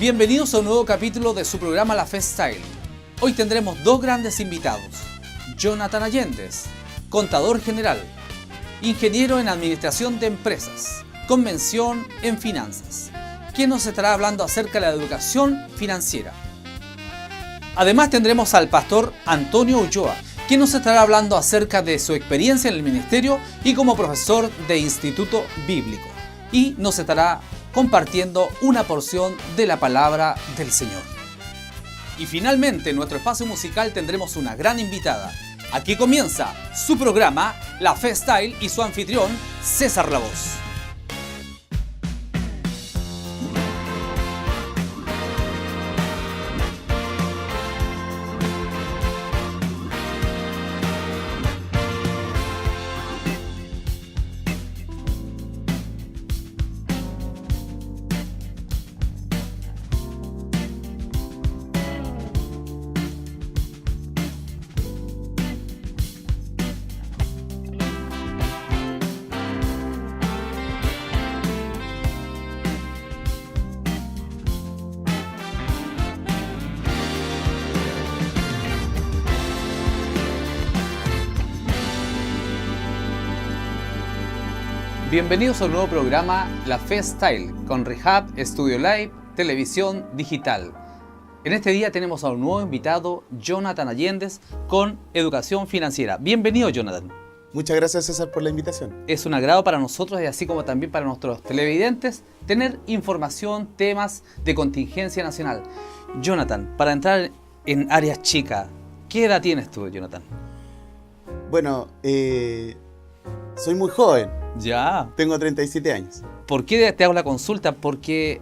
Bienvenidos a un nuevo capítulo de su programa La Fe Style. Hoy tendremos dos grandes invitados. Jonathan Allendez, contador general, ingeniero en administración de empresas, con mención en finanzas, quien nos estará hablando acerca de la educación financiera. Además tendremos al pastor Antonio Ulloa, quien nos estará hablando acerca de su experiencia en el ministerio y como profesor de instituto bíblico. Y nos estará compartiendo una porción de la palabra del Señor. Y finalmente en nuestro espacio musical tendremos una gran invitada. Aquí comienza su programa La Fe Style y su anfitrión César Lavoz. Bienvenidos a un nuevo programa La Fe Style con Rehab Studio Live, televisión digital. En este día tenemos a un nuevo invitado, Jonathan Allendez, con educación financiera. Bienvenido, Jonathan. Muchas gracias, César, por la invitación. Es un agrado para nosotros y así como también para nuestros televidentes tener información, temas de contingencia nacional. Jonathan, para entrar en áreas chicas, ¿qué edad tienes tú, Jonathan? Bueno, soy muy joven. Ya. Tengo 37 años. ¿Por qué te hago la consulta? Porque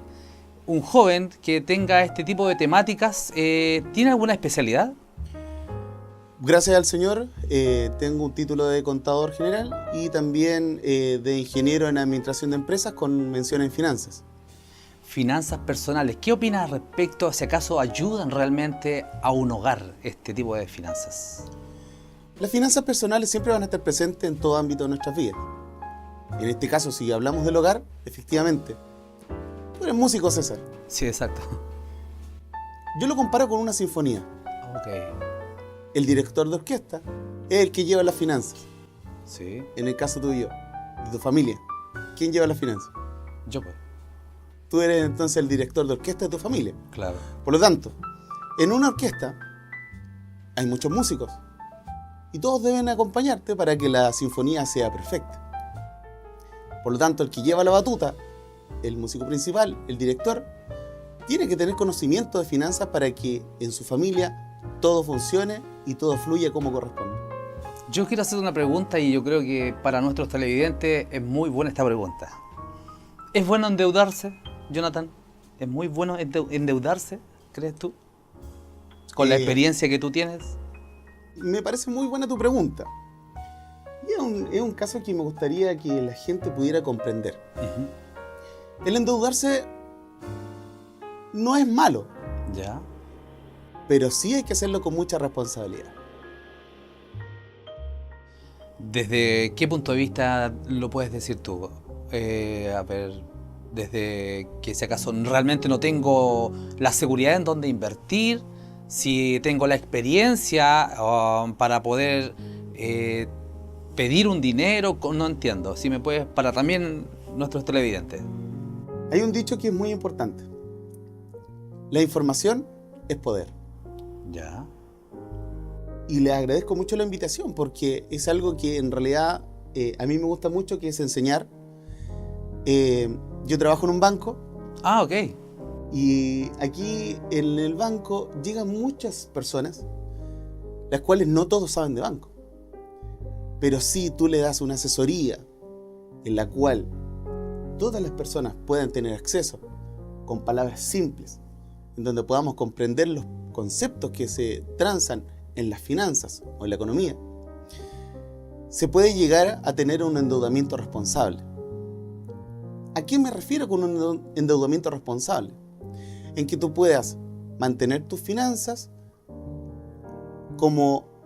un joven que tenga este tipo de temáticas, ¿tiene alguna especialidad? Gracias al Señor, tengo un título de contador general y también de ingeniero en administración de empresas con mención en finanzas. Finanzas personales. ¿Qué opinas respecto a si acaso ayudan realmente a un hogar este tipo de finanzas? Las finanzas personales siempre van a estar presentes en todo ámbito de nuestras vidas. En este caso, si hablamos del hogar, efectivamente. Tú eres músico, César. Sí, exacto. Yo lo comparo con una sinfonía. Ok. El director de orquesta es el que lleva las finanzas. Sí. En el caso tuyo, de tu familia, ¿quién lleva las finanzas? Yo pues. Tú eres entonces el director de orquesta de tu familia. Claro. Por lo tanto, en una orquesta hay muchos músicos y todos deben acompañarte para que la sinfonía sea perfecta. Por lo tanto, el que lleva la batuta, el músico principal, el director, tiene que tener conocimiento de finanzas para que en su familia todo funcione y todo fluya como corresponde. Yo quiero hacer una pregunta y yo creo que para nuestros televidentes es muy buena esta pregunta. ¿Es bueno endeudarse, Jonathan? ¿Es muy bueno endeudarse, crees tú? Con la experiencia que tú tienes. Me parece muy buena tu pregunta. Y es un caso que me gustaría que la gente pudiera comprender. El endeudarse no es malo. Ya. Pero sí hay que hacerlo con mucha responsabilidad. ¿Desde qué punto de vista lo puedes decir tú? A ver, desde que si acaso realmente no tengo la seguridad en dónde invertir, si tengo la experiencia para poder pedir un dinero, no entiendo. Si me puedes, para también nuestros televidentes. Hay un dicho que es muy importante. La información es poder. Ya. Y les agradezco mucho la invitación porque es algo que en realidad a mí me gusta mucho, que es enseñar. Yo trabajo en un banco. Ah, ok. Y aquí en el banco llegan muchas personas, las cuales no todos saben de banco. Pero sí tú le das una asesoría en la cual todas las personas puedan tener acceso con palabras simples, en donde podamos comprender los conceptos que se transan en las finanzas o en la economía, se puede llegar a tener un endeudamiento responsable. ¿A qué me refiero con un endeudamiento responsable? En que tú puedas mantener tus finanzas como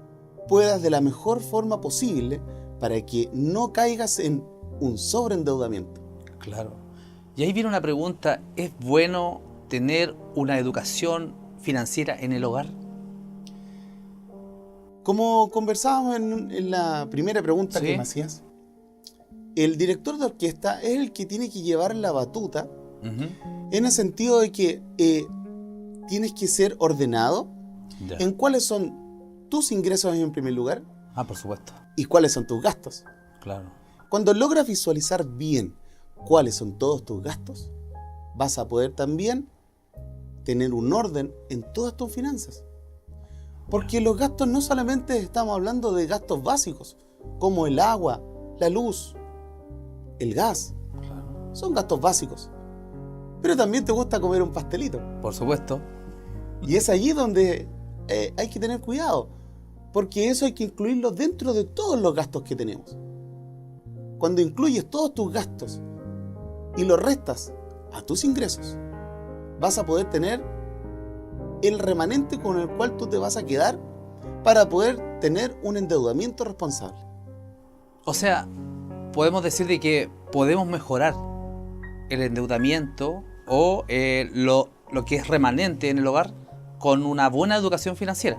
puedas de la mejor forma posible para que no caigas en un sobreendeudamiento. Claro. Y ahí viene una pregunta, ¿es bueno tener una educación financiera en el hogar? Como conversábamos en la primera pregunta que me hacías, el director de orquesta es el que tiene que llevar la batuta, en el sentido de que tienes que ser ordenado en cuáles son tus ingresos en primer lugar. Por supuesto. Y cuáles son tus gastos. Claro. Cuando logras visualizar bien cuáles son todos tus gastos, vas a poder también tener un orden en todas tus finanzas. Porque los gastos no solamente estamos hablando de gastos básicos, como el agua, la luz, el gas. Claro. Son gastos básicos. Pero también te gusta comer un pastelito. Por supuesto. Y es allí donde hay que tener cuidado, porque eso hay que incluirlo dentro de todos los gastos que tenemos. Cuando incluyes todos tus gastos y los restas a tus ingresos, vas a poder tener el remanente con el cual tú te vas a quedar para poder tener un endeudamiento responsable. O sea, podemos decir de que podemos mejorar el endeudamiento o lo que es remanente en el hogar con una buena educación financiera.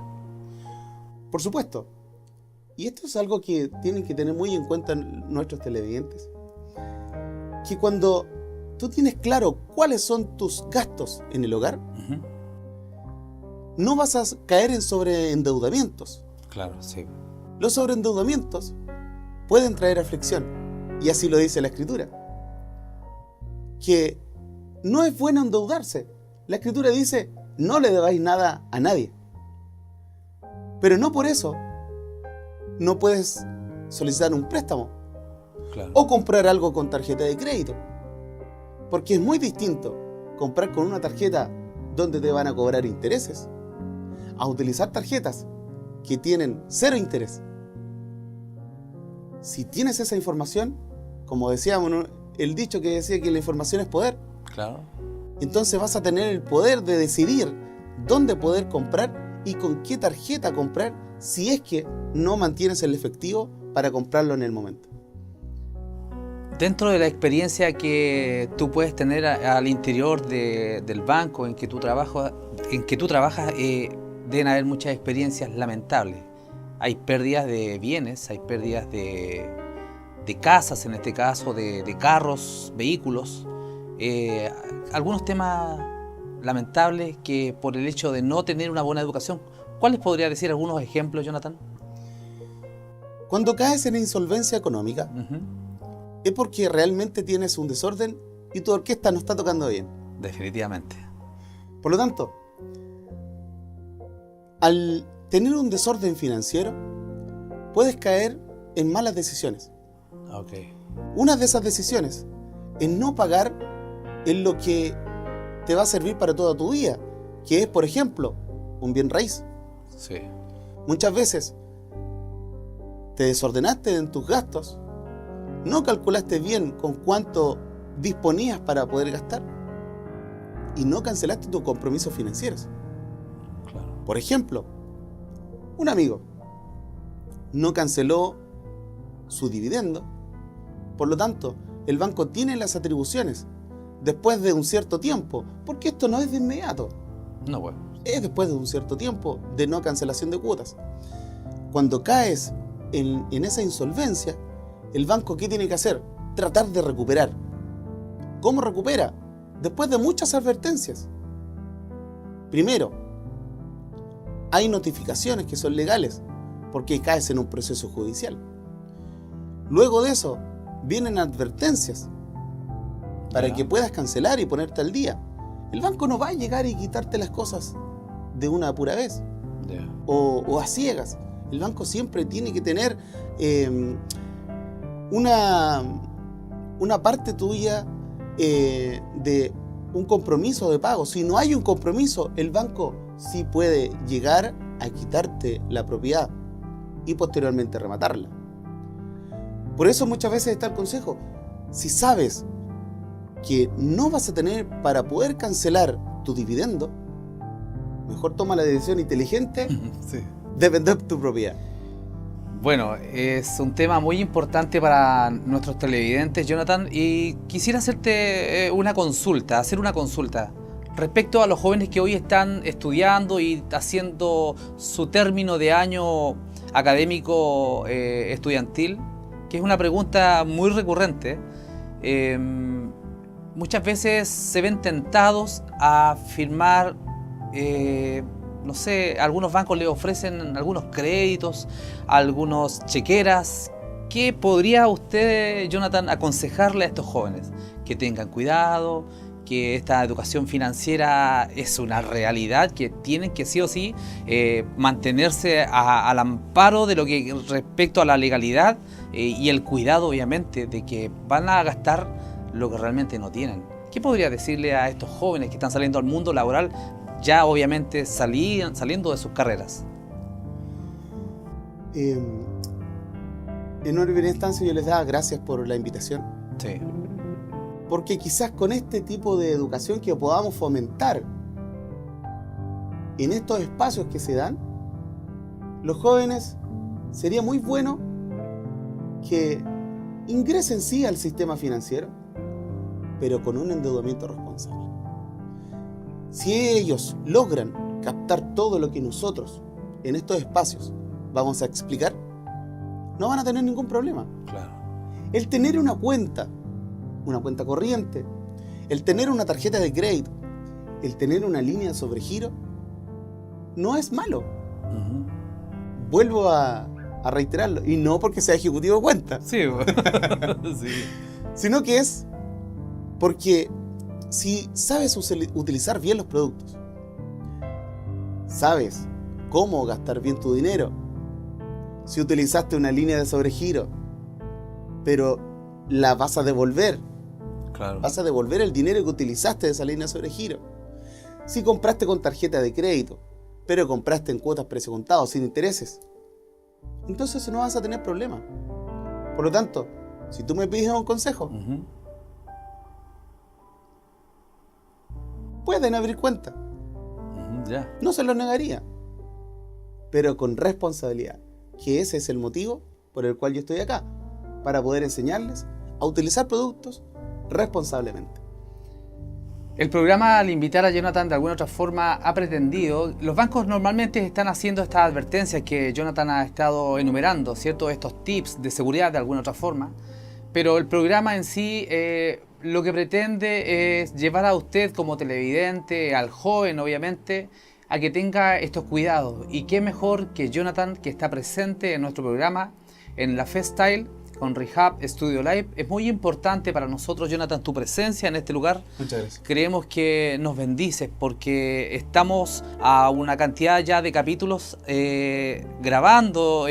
Por supuesto. Y esto es algo que tienen que tener muy en cuenta nuestros televidentes. Que cuando tú tienes claro cuáles son tus gastos en el hogar, no vas a caer en sobreendeudamientos. Claro, sí. Los sobreendeudamientos pueden traer aflicción. Y así lo dice la Escritura. Que no es bueno endeudarse. La Escritura dice, no le debáis nada a nadie. Pero no por eso no puedes solicitar un préstamo. Claro. O comprar algo con tarjeta de crédito. Porque es muy distinto comprar con una tarjeta donde te van a cobrar intereses a utilizar tarjetas que tienen 0 interés. Si tienes esa información, como decíamos, ¿no?, el dicho que decía que la información es poder. Claro. Entonces vas a tener el poder de decidir dónde poder comprar y con qué tarjeta comprar, si es que no mantienes el efectivo para comprarlo en el momento. Dentro de la experiencia que tú puedes tener al interior del banco en que tú trabajas, deben haber muchas experiencias lamentables. Hay pérdidas de bienes, hay pérdidas de casas, en este caso, de carros, vehículos. Algunos temas lamentables que por el hecho de no tener una buena educación. ¿Cuáles podría decir algunos ejemplos, Jonathan? Cuando caes en insolvencia económica, es porque realmente tienes un desorden y tu orquesta no está tocando bien. Definitivamente. Por lo tanto, al tener un desorden financiero, puedes caer en malas decisiones. Okay. Una de esas decisiones es no pagar en lo que te va a servir para toda tu vida, que es, por ejemplo, un bien raíz. Sí. Muchas veces te desordenaste en tus gastos, no calculaste bien con cuánto disponías para poder gastar y no cancelaste tus compromisos financieros. Claro. Por ejemplo, un amigo no canceló su dividendo, por lo tanto, el banco tiene las atribuciones después de un cierto tiempo, porque esto no es de inmediato. No, bueno. Es después de un cierto tiempo de no cancelación de cuotas. Cuando caes en esa insolvencia, el banco, ¿qué tiene que hacer? Tratar de recuperar. ¿Cómo recupera? Después de muchas advertencias. Primero, hay notificaciones que son legales, porque caes en un proceso judicial. Luego de eso, vienen advertencias para que puedas cancelar y ponerte al día. El banco no va a llegar y quitarte las cosas de una pura vez o a ciegas. El banco siempre tiene que tener una parte tuya de un compromiso de pago. Si no hay un compromiso, el banco sí puede llegar a quitarte la propiedad y posteriormente rematarla. Por eso muchas veces está el consejo: si sabes que no vas a tener para poder cancelar tu dividendo, mejor toma la decisión inteligente de vender tu propiedad. Bueno, es un tema muy importante para nuestros televidentes, Jonathan, y quisiera hacerte hacer una consulta. respecto a los jóvenes que hoy están estudiando y haciendo su término de año académico estudiantil, que es una pregunta muy recurrente, muchas veces se ven tentados a firmar, no sé, algunos bancos les ofrecen algunos créditos, algunos chequeras. ¿Qué podría usted, Jonathan, aconsejarle a estos jóvenes? Que tengan cuidado, que esta educación financiera es una realidad, que tienen que sí o sí mantenerse al amparo de lo que respecto a la legalidad y el cuidado, obviamente, de que van a gastar lo que realmente no tienen. ¿Qué podría decirle a estos jóvenes que están saliendo al mundo laboral, ya obviamente saliendo de sus carreras? En una primera instancia yo les daba gracias por la invitación. Sí. Porque quizás con este tipo de educación que podamos fomentar en estos espacios que se dan, los jóvenes sería muy bueno que ingresen sí al sistema financiero, pero con un endeudamiento responsable. Si ellos logran captar todo lo que nosotros en estos espacios vamos a explicar, no van a tener ningún problema. Claro. El tener una cuenta corriente, el tener una tarjeta de crédito, el tener una línea de sobregiro, no es malo. Uh-huh. Vuelvo a reiterarlo, y no porque sea ejecutivo de cuenta, Sí. Sí. sino que es porque si sabes utilizar bien los productos, sabes cómo gastar bien tu dinero, si utilizaste una línea de sobregiro, pero la vas a devolver, Claro. vas a devolver el dinero que utilizaste de esa línea de sobregiro. Si compraste con tarjeta de crédito, pero compraste en cuotas precio contado, sin intereses, entonces no vas a tener problema. Por lo tanto, si tú me pides un consejo, Uh-huh. pueden abrir cuenta. Uh-huh. Ya. No se los negaría, pero con responsabilidad, que ese es el motivo por el cual yo estoy acá, para poder enseñarles a utilizar productos responsablemente. El programa, al invitar a Jonathan de alguna otra forma, ha pretendido, los bancos normalmente están haciendo estas advertencias que Jonathan ha estado enumerando, ¿cierto? Estos tips de seguridad de alguna otra forma, pero el programa en sí lo que pretende es llevar a usted como televidente, al joven obviamente, a que tenga estos cuidados. Y qué mejor que Jonathan, que está presente en nuestro programa, en la FESTyle, con Rehab Studio Live. Es muy importante para nosotros, Jonathan, tu presencia en este lugar. Muchas gracias. Creemos que nos bendices porque estamos a una cantidad ya de capítulos grabando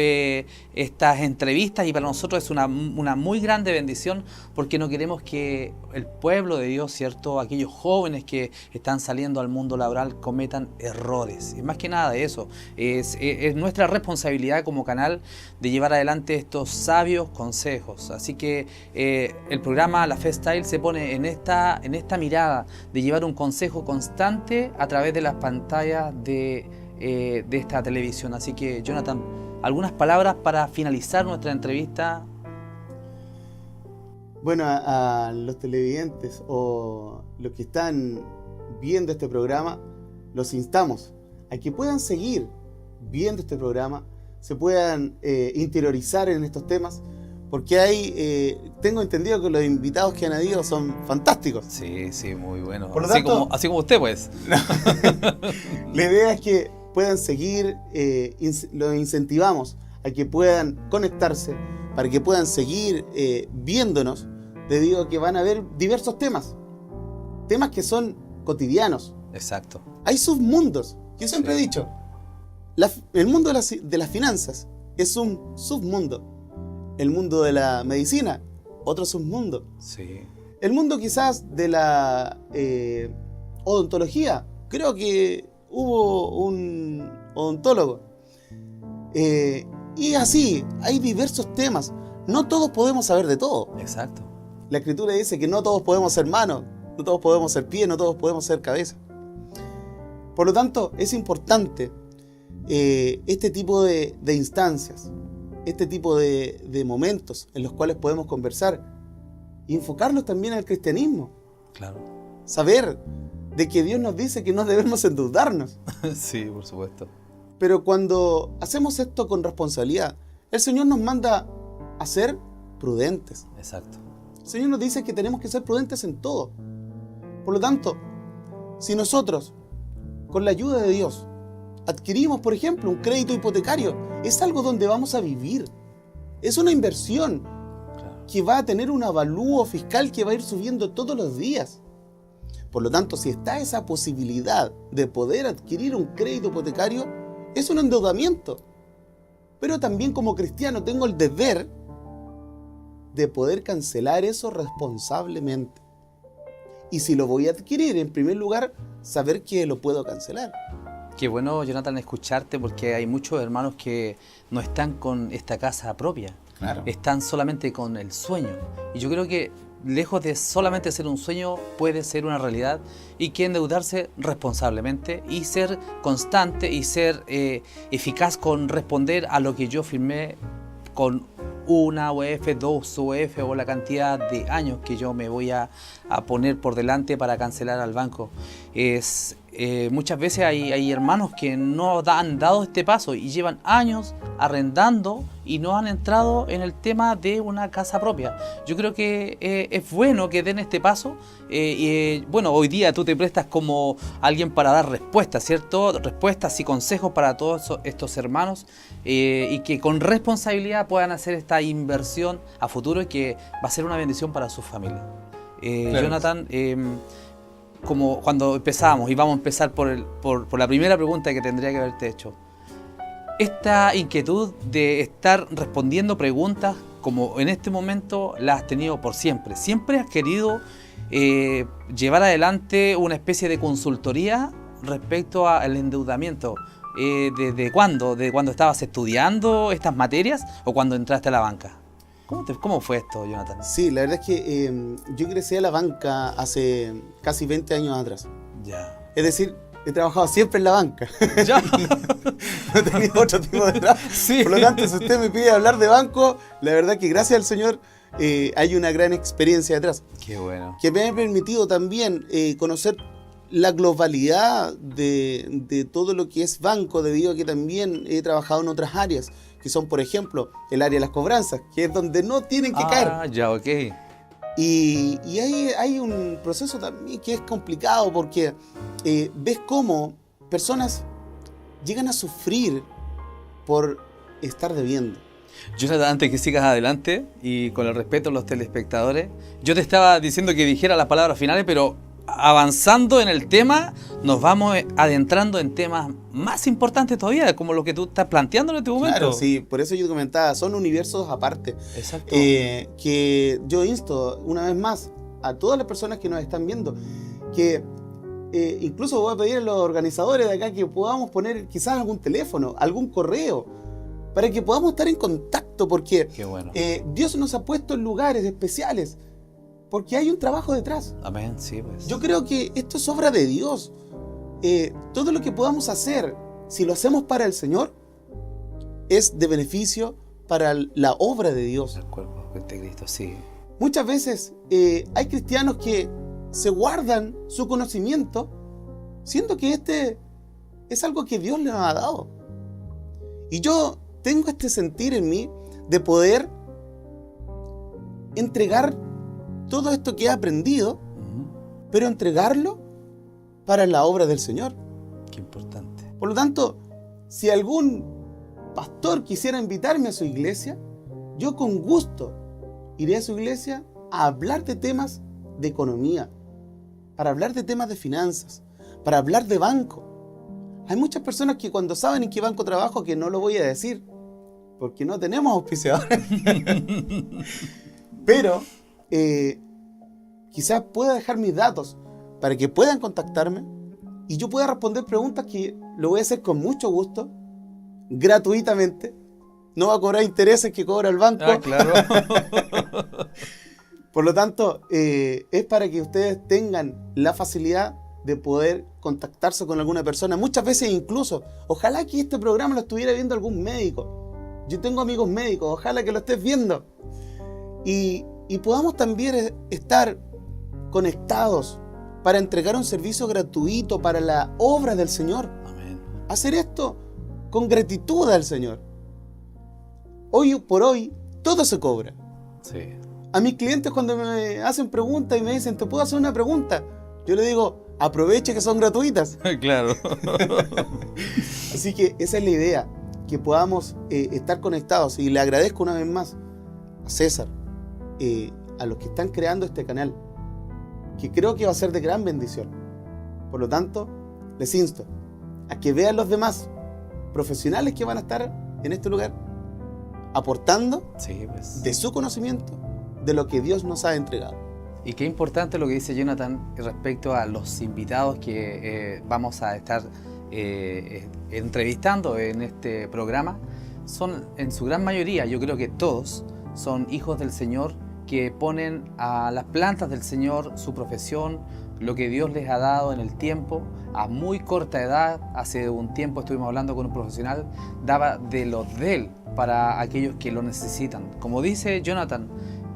estas entrevistas, y para nosotros es una muy grande bendición, porque no queremos que el pueblo de Dios, ¿cierto?, aquellos jóvenes que están saliendo al mundo laboral, cometan errores. Y más que nada de eso, es nuestra responsabilidad como canal de llevar adelante estos sabios consejos. Así que el programa La FESTyle se pone en esta mirada de llevar un consejo constante a través de las pantallas de esta televisión. Así que, Jonathan, algunas palabras para finalizar nuestra entrevista. Bueno, a los televidentes o los que están viendo este programa, los instamos a que puedan seguir viendo este programa, se puedan interiorizar en estos temas, porque tengo entendido que los invitados que han habido son fantásticos. Sí, muy bueno. Por lo tanto, así como usted, pues. La idea es que puedan seguir, los incentivamos a que puedan conectarse, para que puedan seguir viéndonos, debido a que van a haber diversos temas que son cotidianos. Exacto. Hay submundos. Yo siempre he dicho, el mundo de las finanzas es un submundo. El mundo de la medicina, otro submundo. Sí. El mundo quizás de la odontología, creo que hubo un odontólogo. Y así, hay diversos temas. No todos podemos saber de todo. Exacto. La Escritura dice que no todos podemos ser manos, no todos podemos ser pies, no todos podemos ser cabeza. Por lo tanto, es importante este tipo de instancias, este tipo de momentos en los cuales podemos conversar y enfocarlos también al cristianismo. Claro. Saber de que Dios nos dice que no debemos endeudarnos. Sí, por supuesto. Pero cuando hacemos esto con responsabilidad, el Señor nos manda a ser prudentes. Exacto. El Señor nos dice que tenemos que ser prudentes en todo. Por lo tanto, si nosotros, con la ayuda de Dios, adquirimos, por ejemplo, un crédito hipotecario, es algo donde vamos a vivir. Es una inversión que va a tener un avalúo fiscal que va a ir subiendo todos los días. Por lo tanto, si está esa posibilidad de poder adquirir un crédito hipotecario, es un endeudamiento. Pero también como cristiano tengo el deber de poder cancelar eso responsablemente. Y si lo voy a adquirir, en primer lugar, saber que lo puedo cancelar. Qué bueno, Jonathan, escucharte, porque hay muchos hermanos que no están con esta casa propia. Claro. Están solamente con el sueño. Y yo creo que lejos de solamente ser un sueño, puede ser una realidad, y que endeudarse responsablemente y ser constante y ser eficaz con responder a lo que yo firmé con una UF, dos UF o la cantidad de años que yo me voy a poner por delante para cancelar al banco. Muchas veces hay hermanos que no han dado este paso y llevan años arrendando y no han entrado en el tema de una casa propia. Yo creo que es bueno que den este paso. Bueno, hoy día tú te prestas como alguien para dar respuestas, ¿cierto? Respuestas y consejos para todos estos hermanos, y que con responsabilidad puedan hacer esta inversión a futuro y que va a ser una bendición para su familia. Claro. Jonathan, como cuando empezamos, y vamos a empezar por la primera pregunta que tendría que haberte hecho. Esta inquietud de estar respondiendo preguntas, como en este momento la has tenido por siempre. ¿Siempre has querido llevar adelante una especie de consultoría respecto al endeudamiento? ¿Desde cuándo? ¿De cuando estabas estudiando estas materias o cuando entraste a la banca? ¿Cómo fue esto, Jonathan? Sí, la verdad es que yo ingresé a la banca hace casi 20 años atrás. Ya. Es decir, he trabajado siempre en la banca. Ya. No he tenido otro tipo de trabajo. Sí. Por lo tanto, si usted me pide hablar de banco, la verdad que gracias al Señor hay una gran experiencia detrás. Qué bueno. Que me ha permitido también conocer la globalidad de todo lo que es banco, debido a que también he trabajado en otras áreas, que son, por ejemplo, el área de las cobranzas, que es donde no tienen que caer. Ah, ya, ok. Y ahí hay un proceso también que es complicado, porque ves cómo personas llegan a sufrir por estar debiendo. Jonathan, antes que sigas adelante, y con el respeto a los telespectadores, yo te estaba diciendo que dijera las palabras finales, pero avanzando en el tema, nos vamos adentrando en temas más importantes todavía, como lo que tú estás planteando en este momento. Claro, sí, por eso yo te comentaba, son universos aparte. Exacto. Que yo insto una vez más a todas las personas que nos están viendo, que incluso voy a pedir a los organizadores de acá que podamos poner quizás algún teléfono, algún correo, para que podamos estar en contacto, porque Qué bueno. Dios nos ha puesto en lugares especiales, porque hay un trabajo detrás. Amén, sí, pues. Yo creo que esto es obra de Dios. Todo lo que podamos hacer, si lo hacemos para el Señor, es de beneficio para la obra de Dios. El cuerpo de Cristo, sí. Muchas veces hay cristianos que se guardan su conocimiento, siendo que este es algo que Dios les ha dado. Y yo tengo este sentir en mí de poder entregar todo esto que he aprendido, pero entregarlo para la obra del Señor. Qué importante. Por lo tanto, si algún pastor quisiera invitarme a su iglesia, yo con gusto iré a su iglesia a hablar de temas de economía, para hablar de temas de finanzas, para hablar de banco. Hay muchas personas que cuando saben en qué banco trabajo, que no lo voy a decir, porque no tenemos auspiciadores, pero quizás pueda dejar mis datos para que puedan contactarme y yo pueda responder preguntas que lo voy a hacer con mucho gusto, gratuitamente. No va a cobrar intereses que cobra el banco. Ah, claro. Por lo tanto, es para que ustedes tengan la facilidad de poder contactarse con alguna persona. Muchas veces incluso, ojalá que este programa lo estuviera viendo algún médico. Yo tengo amigos médicos, ojalá que lo estés viendo. Y podamos también estar conectados para entregar un servicio gratuito para la obra del Señor. Amén. Hacer esto con gratitud al Señor. Hoy por hoy, todo se cobra. Sí. A mis clientes cuando me hacen preguntas y me dicen, ¿te puedo hacer una pregunta? Yo les digo, aproveche que son gratuitas. Claro. Así que esa es la idea, que podamos estar conectados. Y le agradezco una vez más a César, a los que están creando este canal, que creo que va a ser de gran bendición. Por lo tanto, les insto a que vean los demás profesionales que van a estar en este lugar, aportando Sí, pues. de su conocimiento, de lo que Dios nos ha entregado. Y qué importante lo que dice Jonathan respecto a los invitados que vamos a estar entrevistando en este programa. Son en su gran mayoría, yo creo que todos, son hijos del Señor que ponen a las plantas del Señor su profesión, lo que Dios les ha dado en el tiempo, a muy corta edad. Hace un tiempo estuvimos hablando con un profesional, daba de lo de él para aquellos que lo necesitan. Como dice Jonathan,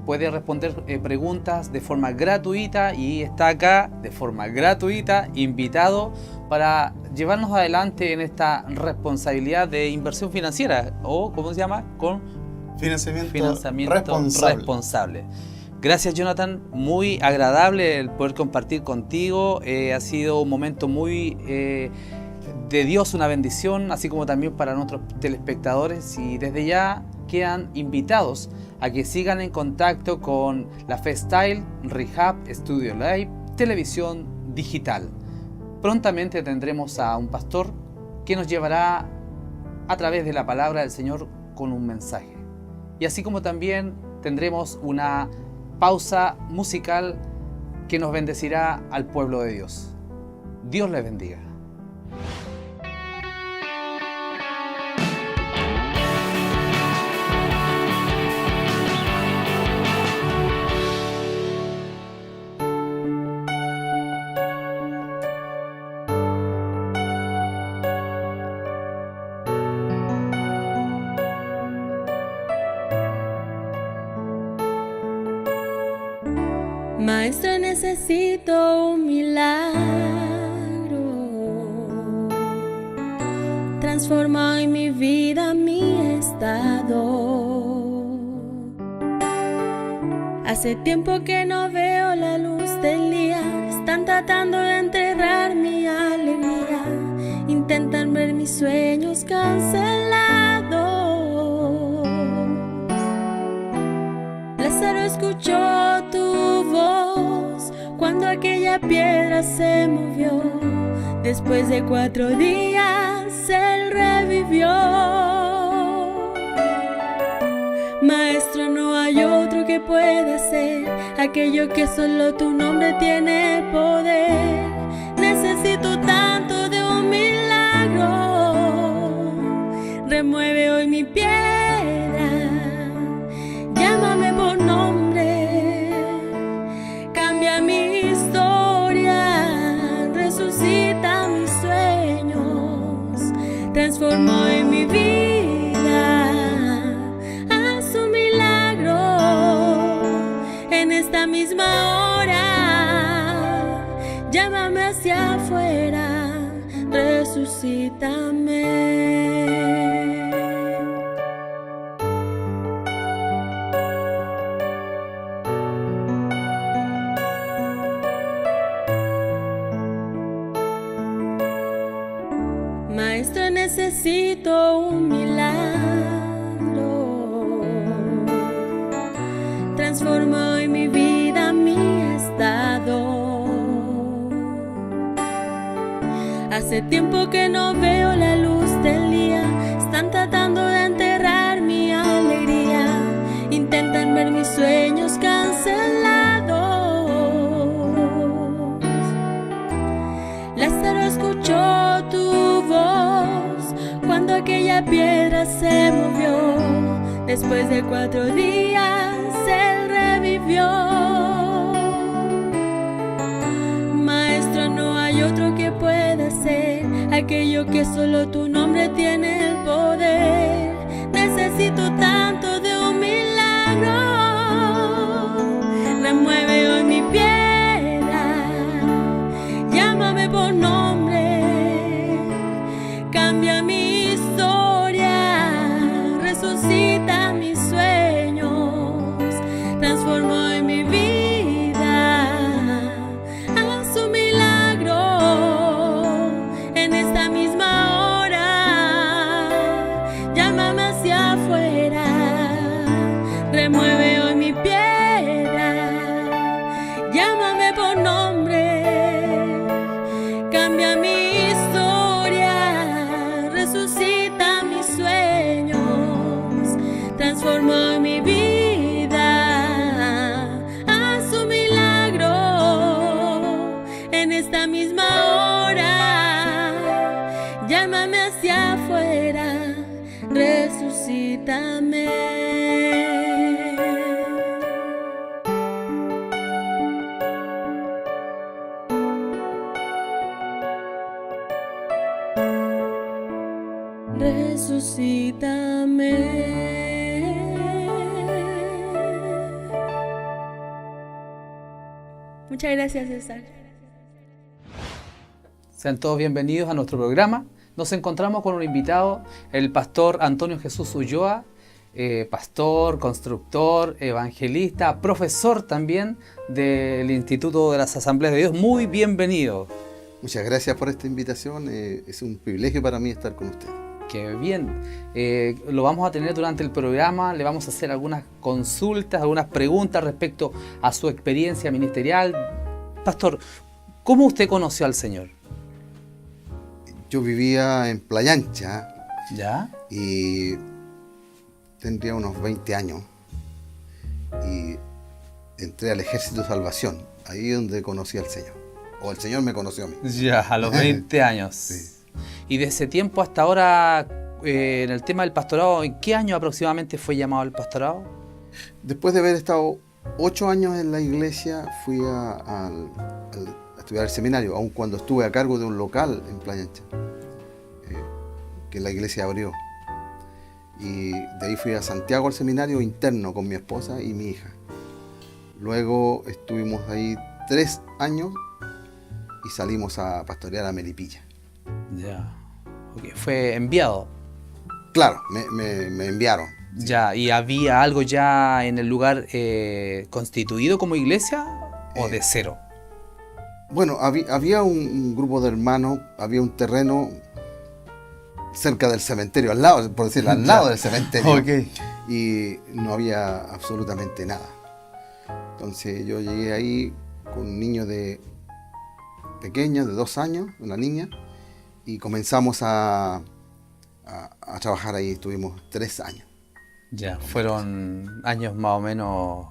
puede responder preguntas de forma gratuita y está acá de forma gratuita, invitado para llevarnos adelante en esta responsabilidad de inversión financiera, o ¿cómo se llama? Con financiamiento responsable. Gracias, Jonathan, muy agradable el poder compartir contigo. Ha sido un momento muy de Dios, una bendición, así como también para nuestros telespectadores, y desde ya quedan invitados a que sigan en contacto con la FestStyle Rehab Studio Live, televisión digital. Prontamente tendremos a un pastor que nos llevará a través de la palabra del Señor con un mensaje. Y así como también tendremos una pausa musical que nos bendecirá al pueblo de Dios. Dios les bendiga. Maestro, necesito un milagro. Transforma en mi vida mi estado. Hace tiempo que no veo la luz del día. Están tratando de enterrar mi alegría. Intentan ver mis sueños cancelados. Lázaro escuchó tu voz cuando aquella piedra se movió. Después de 4 días él revivió. Maestro, no hay otro que pueda hacer aquello que solo tu nombre tiene poder. Necesito tanto de un milagro. Remueve hoy mi piedra. Llámame por nombre, cambia mi historia, resucita mis sueños, transformó en mi vida, haz un milagro en esta misma hora, llámame hacia afuera, resucítame. Maestro, necesito un milagro. Transformó en mi vida mi estado. Hace tiempo que no veo la luz del día. Están tratando de enterrar mi alegría. Intentan ver mis sueños cancelados. Lázaro escuchó tu voz cuando aquella piedra se movió. Después de 4 días él revivió. Maestro, no hay otro que pueda hacer aquello que solo tu nombre tiene el poder. Necesito tanto de un milagro. Remueve hoy mi piedra. mi piedra, llámame por nombre, cambia mi historia, resucita mis sueños, transforma mi vida, haz un milagro en esta misma hora, llámame hacia afuera, resucítame. Resucítame. Muchas gracias, César. Sean todos bienvenidos a nuestro programa. Nos encontramos con un invitado, el pastor Antonio Jesús Ulloa, pastor, constructor, evangelista, profesor también del Instituto de las Asambleas de Dios. Muy bienvenido. Muchas gracias por esta invitación. Es un privilegio para mí estar con usted. Qué bien. Lo vamos a tener durante el programa. Le vamos a hacer algunas consultas, algunas preguntas respecto a su experiencia ministerial. Pastor, ¿cómo usted conoció al Señor? Yo vivía en Playa Ancha. ¿Ya? Y tendría unos 20 años. Y entré al Ejército de Salvación. Ahí es donde conocí al Señor. O el Señor me conoció a mí. Ya, a los 20 años. Sí. Y de ese tiempo hasta ahora, en el tema del pastorado, ¿en qué año aproximadamente fue llamado al pastorado? Después de haber estado 8 años en la iglesia, fui a estudiar el seminario, aun cuando estuve a cargo de un local en Playa Ancha, que la iglesia abrió. Y de ahí fui a Santiago al seminario interno con mi esposa y mi hija. Luego estuvimos ahí 3 años y salimos a pastorear a Melipilla. Ya. Okay. Fue enviado. Claro, me enviaron. Ya, ¿y había algo ya en el lugar constituido como iglesia o de cero? Bueno, había un grupo de hermanos, había un terreno cerca del cementerio, al lado, por decirlo, al lado del cementerio. Okay. Y no había absolutamente nada. Entonces yo llegué ahí con un niño pequeño, de 2 años, una niña, y comenzamos a trabajar ahí. Estuvimos 3 años. Ya, fueron años más o menos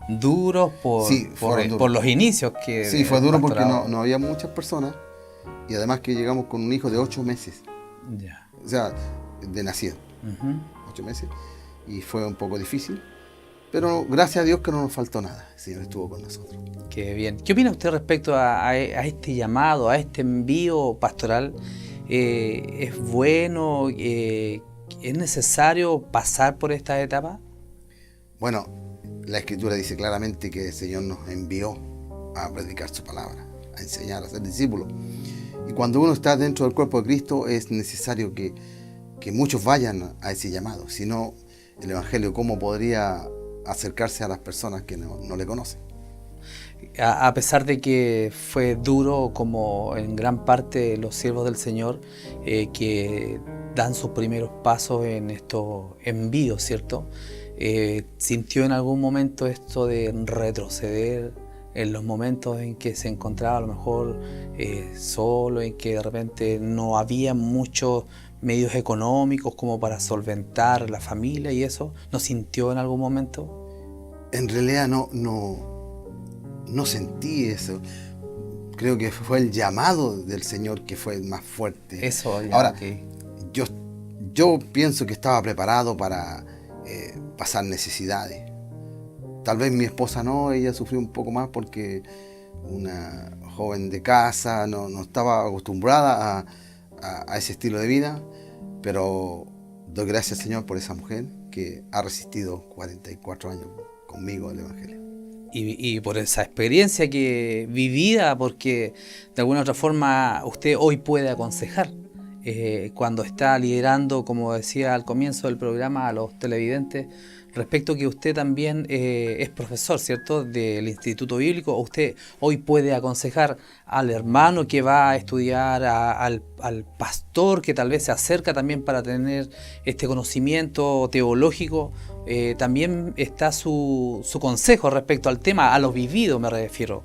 duros Sí, por los inicios que... Sí, fue duro porque no había muchas personas, y además que llegamos con un hijo de 8 meses. Ya. O sea, de nacido. Uh-huh. 8 meses. Y fue un poco difícil. Pero gracias a Dios que no nos faltó nada. El Señor estuvo con nosotros. Qué bien. ¿Qué opina usted respecto a este llamado, a este envío pastoral? ¿Es bueno? ¿Es necesario pasar por esta etapa? Bueno, la Escritura dice claramente que el Señor nos envió a predicar su palabra, a enseñar, a ser discípulos. Y cuando uno está dentro del cuerpo de Cristo es necesario que muchos vayan a ese llamado. Si no, el Evangelio, ¿cómo podría acercarse a las personas que no le conocen? A pesar de que fue duro, como en gran parte los siervos del Señor que dan sus primeros pasos en estos envíos, ¿cierto? ¿Sintió en algún momento esto de retroceder en los momentos en que se encontraba a lo mejor solo, en que de repente no había muchos medios económicos como para solventar la familia y eso? ¿No sintió en algún momento? En realidad no sentí eso. Creo que fue el llamado del Señor que fue más fuerte. Eso, ya, ahora, okay. yo pienso que estaba preparado para pasar necesidades. Tal vez mi esposa no, ella sufrió un poco más porque una joven de casa no estaba acostumbrada a ese estilo de vida, pero doy gracias al Señor por esa mujer que ha resistido 44 años conmigo al Evangelio. Y por esa experiencia que vivida, porque de alguna otra forma usted hoy puede aconsejar cuando está liderando, como decía al comienzo del programa, a los televidentes, Respecto que usted también es profesor, ¿cierto?, del Instituto Bíblico, ¿usted hoy puede aconsejar al hermano que va a estudiar, al pastor que tal vez se acerca también para tener este conocimiento teológico? También está su consejo respecto al tema, a lo vivido me refiero.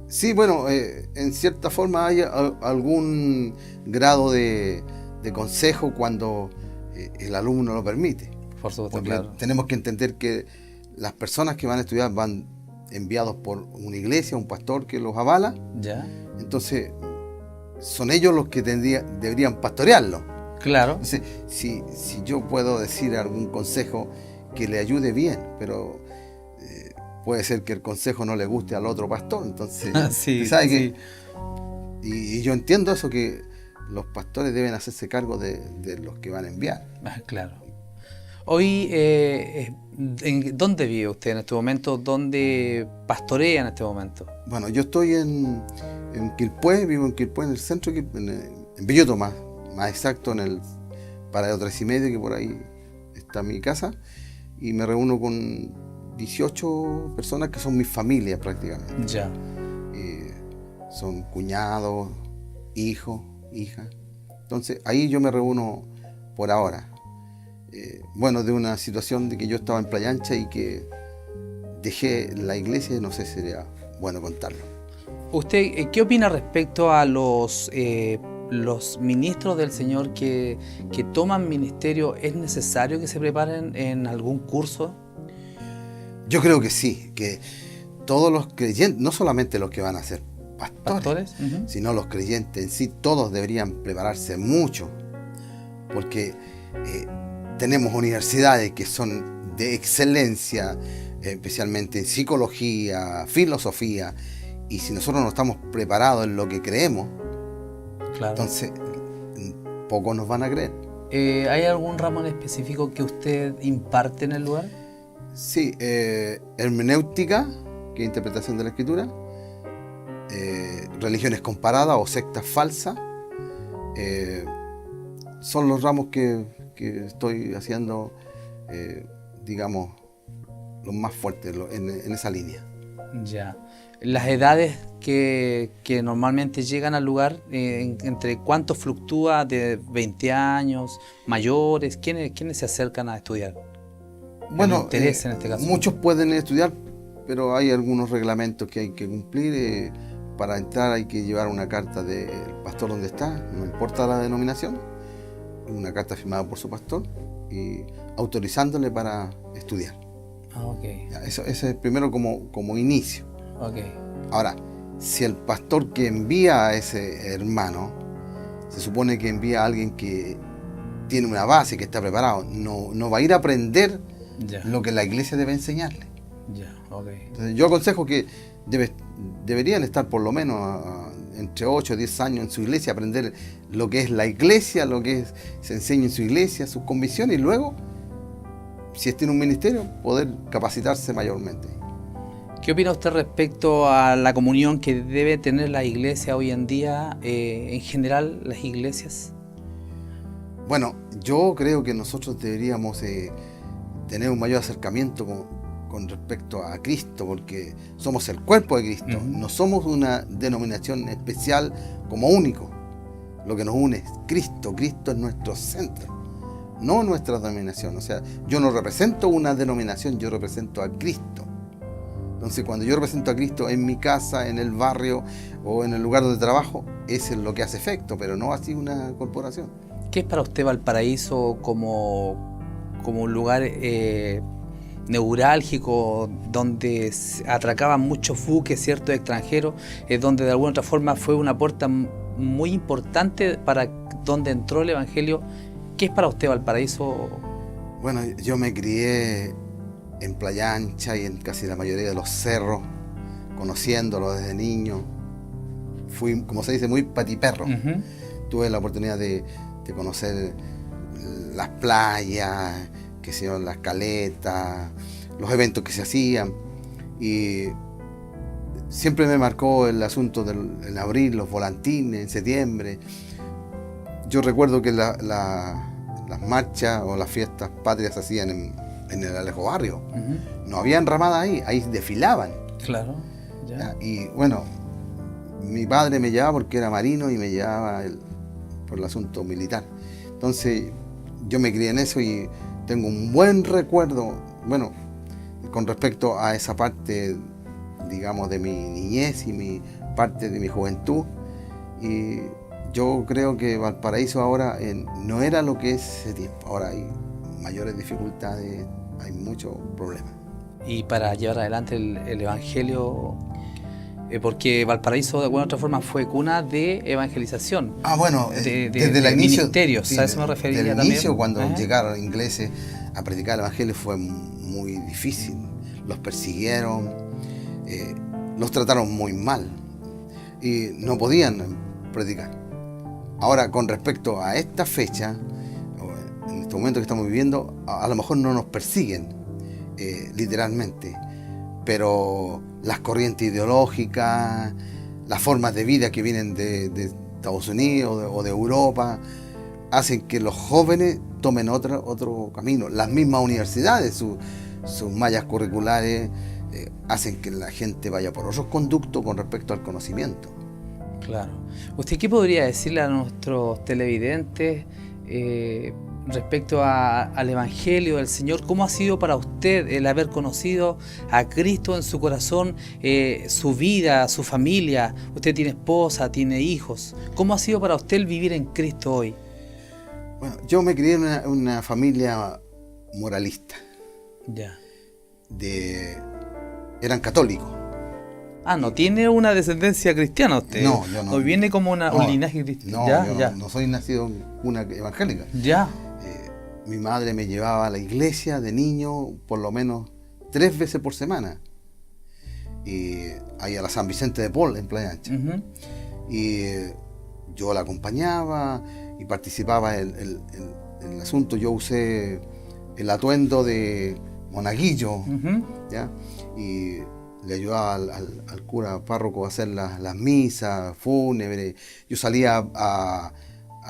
Sí, bueno, en cierta forma hay algún grado de consejo cuando el alumno lo permite. Por supuesto, Porque claro. tenemos que entender que las personas que van a estudiar van enviados por una iglesia, un pastor que los avala. ¿Ya? Entonces, son ellos los que deberían pastorearlo. Claro. Entonces, si yo puedo decir algún consejo que le ayude bien, pero puede ser que el consejo no le guste al otro pastor. Entonces, Sí, ¿sabe sí. Y yo entiendo eso, que los pastores deben hacerse cargo de los que van a enviar. Claro. Hoy, ¿dónde vive usted en este momento? ¿Dónde pastorea en este momento? Bueno, yo estoy en Quilpué, vivo en Quilpué, en el centro, en Villoto más exacto, en el Paradero 3,5, que por ahí está mi casa, y me reúno con 18 personas que son mi familia prácticamente. Ya. Son cuñados, hijos, hijas. Entonces ahí yo me reúno por ahora. Bueno, de una situación de que yo estaba en Playa Ancha y que dejé la iglesia, no sé si sería bueno contarlo. ¿Usted qué opina respecto a los ministros del Señor que toman ministerio? ¿Es necesario que se preparen en algún curso? Yo creo que sí, que todos los creyentes, no solamente los que van a ser ¿Pastores? Uh-huh. sino los creyentes en sí, todos deberían prepararse mucho, porque tenemos universidades que son de excelencia, especialmente en psicología, filosofía, y si nosotros no estamos preparados en lo que creemos, claro, entonces pocos nos van a creer. ¿Hay algún ramo en específico que usted imparte en el lugar? Sí, hermenéutica, que es interpretación de la escritura, religiones comparadas o sectas falsas, son los ramos que estoy haciendo, digamos, los más fuertes en esa línea. Ya. Las edades que normalmente llegan al lugar, ¿entre cuánto fluctúa? ¿De 20 años? ¿Mayores? ¿Quiénes se acercan a estudiar? Bueno, interés en este caso. Muchos pueden estudiar, pero hay algunos reglamentos que hay que cumplir. Para entrar hay que llevar una carta del pastor donde está, no importa la denominación, una carta firmada por su pastor y autorizándole para estudiar. Ah, ok. Eso es primero como inicio. Ok. Ahora, si el pastor que envía a ese hermano, se supone que envía a alguien que tiene una base, que está preparado, no va a ir a aprender Ya. lo que la iglesia debe enseñarle. Ya, ok. Entonces, yo aconsejo que deberían estar por lo menos entre 8 o 10 años en su iglesia, aprender lo que es la iglesia, lo que se enseña en su iglesia, sus convicciones, y luego, si tiene un ministerio, poder capacitarse mayormente. ¿Qué opina usted respecto a la comunión que debe tener la iglesia hoy en día, en general las iglesias? Bueno, yo creo que nosotros deberíamos tener un mayor acercamiento con respecto a Cristo, porque somos el cuerpo de Cristo, no somos una denominación especial como único. Lo que nos une es Cristo, Cristo es nuestro centro, no nuestra denominación. O sea, yo no represento una denominación, yo represento a Cristo. Entonces, cuando yo represento a Cristo en mi casa, en el barrio o en el lugar donde trabajo, eso es lo que hace efecto, pero no así una corporación. ¿Qué es para usted Valparaíso como un lugar neurálgico donde atracaban muchos buques, ciertos extranjeros, donde de alguna otra forma fue una puerta muy importante para donde entró el Evangelio? ¿Qué es para usted Valparaíso? Bueno, yo me crié en Playa Ancha y en casi la mayoría de los cerros, conociéndolo desde niño. Fui, como se dice, muy patiperro. Uh-huh. Tuve la oportunidad de conocer las playas, que se llaman las caletas, los eventos que se hacían, y siempre me marcó el asunto en abril, los volantines, en septiembre. Yo recuerdo que las marchas o las fiestas patrias se hacían en el Alejo Barrio. Ujú. No había enramada ahí desfilaban. Claro. Ya. ¿Ya? Y bueno, mi padre me llevaba porque era marino y me llevaba por el asunto militar. Entonces yo me crié en eso y tengo un buen recuerdo, bueno, con respecto a esa parte, digamos, de mi niñez y mi parte de mi juventud. Y yo creo que Valparaíso ahora no era lo que es ese tiempo. Ahora hay mayores dificultades, hay muchos problemas. Y para llevar adelante el Evangelio, porque Valparaíso de alguna u otra forma fue cuna de evangelización. Bueno, de desde el inicio, ministerios, sí, a eso me refería desde el también. inicio, cuando Ajá. llegaron ingleses a predicar el Evangelio fue muy difícil. Los persiguieron, los trataron muy mal y no podían predicar. Ahora, con respecto a esta fecha, en este momento que estamos viviendo, a lo mejor no nos persiguen literalmente, pero las corrientes ideológicas, las formas de vida que vienen de Estados Unidos o de Europa, hacen que los jóvenes tomen otro camino. Las mismas universidades, sus mallas curriculares, hacen que la gente vaya por otros conductos con respecto al conocimiento. Claro. ¿Usted qué podría decirle a nuestros televidentes respecto al Evangelio del Señor? ¿Cómo ha sido para usted el haber conocido a Cristo en su corazón, su vida, su familia? Usted tiene esposa, tiene hijos. ¿Cómo ha sido para usted el vivir en Cristo hoy? Bueno, yo me crié en una familia moralista. Ya. Eran católicos. No tiene una descendencia cristiana usted. No, yo no. No viene como un linaje cristiano. No, Ya. no soy nacido en una evangélica. Ya. Mi madre me llevaba a la iglesia de niño por lo menos 3 veces por semana. Y ahí a la San Vicente de Paul, en Playa Ancha. Uh-huh. Y yo la acompañaba y participaba en el asunto. Yo usé el atuendo de monaguillo, Uh-huh. ¿ya? Y le ayudaba al cura párroco a hacer las misas fúnebres. Yo salía a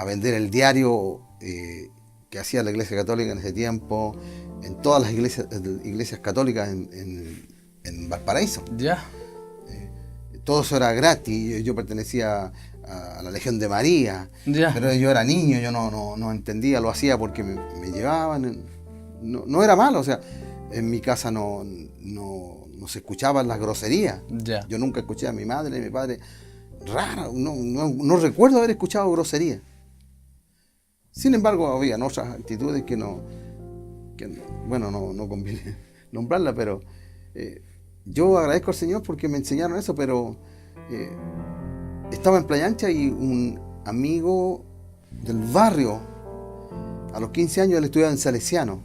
vender el diario que hacía la Iglesia Católica en ese tiempo, en todas las iglesias católicas en Valparaíso. Ya. Todo eso era gratis. Yo pertenecía a la Legión de María, Ya. pero yo era niño, yo no entendía, lo hacía porque me llevaban. No era malo, o sea, en mi casa no se escuchaban las groserías. Ya. Yo nunca escuché a mi madre y mi padre. Raro, no recuerdo haber escuchado groserías. Sin embargo, había otras actitudes que no conviene nombrarlas, pero yo agradezco al Señor porque me enseñaron eso, pero estaba en Playa Ancha y un amigo del barrio, a los 15 años él estudiaba en Salesiano,